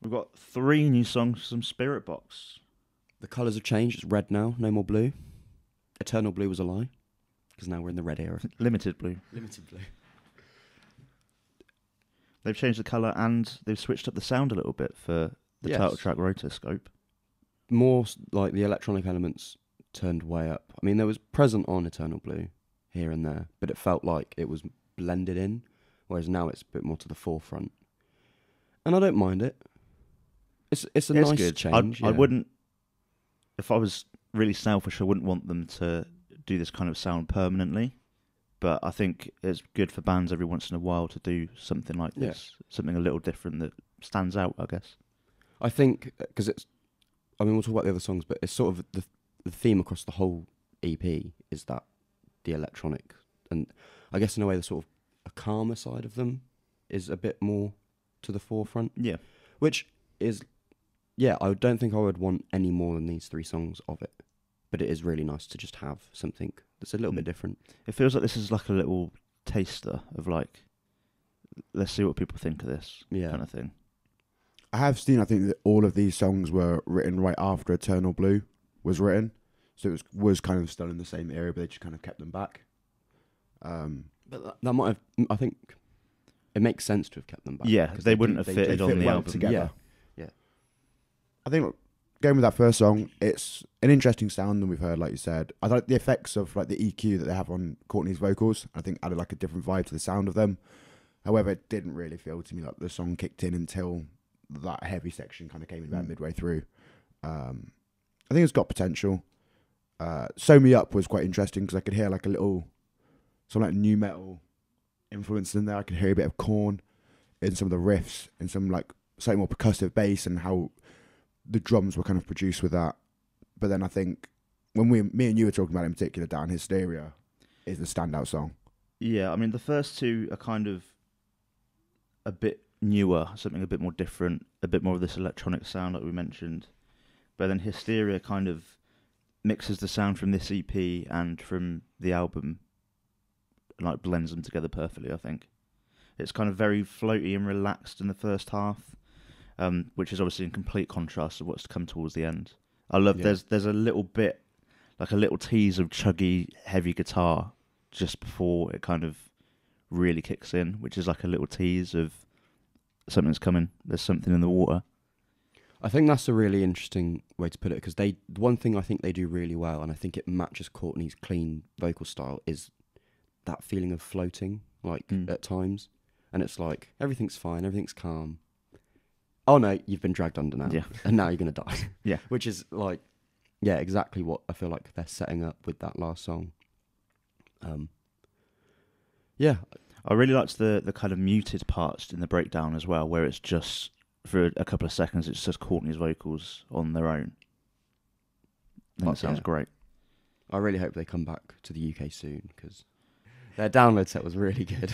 We've got 3 new songs from Spiritbox. The colours have changed. It's red now, no more blue. Eternal blue was a lie, because now we're in the red era. Limited blue. Limited blue. They've changed the colour and they've switched up the sound a little bit for the title track rotoscope. More like the electronic elements turned way up. I mean, there was present on Eternal Blue here and there, but it felt like it was blended in, whereas now it's a bit more to the forefront. And I don't mind it. It's a nice good. change. I wouldn't, if I was really selfish, I wouldn't want them to do this kind of sound permanently. But I think it's good for bands every once in a while to do something like this, something a little different that stands out, I guess. I think, because we'll talk about the other songs, but it's sort of the theme across the whole EP is that the electronic, and I guess in a way the sort of a calmer side of them is a bit more to the forefront. Yeah. Which is, I don't think I would want any more than these 3 songs of it. But it is really nice to just have something that's a little bit different. It feels like this is like a little taster of like, let's see what people think of this kind of thing. I have seen, I think that all of these songs were written right after Eternal Blue was written. So it was kind of still in the same era, but they just kind of kept them back. But that might have, I think, it makes sense to have kept them back. Yeah, they wouldn't have fitted on the album together. Yeah. I think going with that first song, it's an interesting sound than we've heard, like you said. I like the effects of like the EQ that they have on Courtney's vocals. I think added like a different vibe to the sound of them. However, it didn't really feel to me like the song kicked in until that heavy section kind of came in about midway through. I think it's got potential. Sew Me Up was quite interesting because I could hear like a little, some like new metal influence in there. I could hear a bit of Korn in some of the riffs and some like slightly more percussive bass and how the drums were kind of produced with that. But then I think when me and you were talking about it in particular, Dan, Hysteria is the standout song. Yeah, I mean, the first 2 are kind of a bit newer, something a bit more different, a bit more of this electronic sound like we mentioned. But then Hysteria kind of mixes the sound from this EP and from the album and like blends them together perfectly, I think. It's kind of very floaty and relaxed in the first half. Which is obviously in complete contrast to what's to come towards the end. I love there's a little bit, like a little tease of chuggy, heavy guitar just before it kind of really kicks in, which is like a little tease of something's coming. There's something in the water. I think that's a really interesting way to put it, because one thing I think they do really well, and I think it matches Courtney's clean vocal style, is that feeling of floating, like at times. And it's like, everything's fine, everything's calm. Oh no, you've been dragged under now. Yeah. And now you're going to die. Yeah. Which is like, exactly what I feel like they're setting up with that last song. I really liked the kind of muted parts in the breakdown as well, where it's just, for a couple of seconds, it's just Courtney's vocals on their own. I think it sounds great. I really hope they come back to the UK soon, because their download set was really good.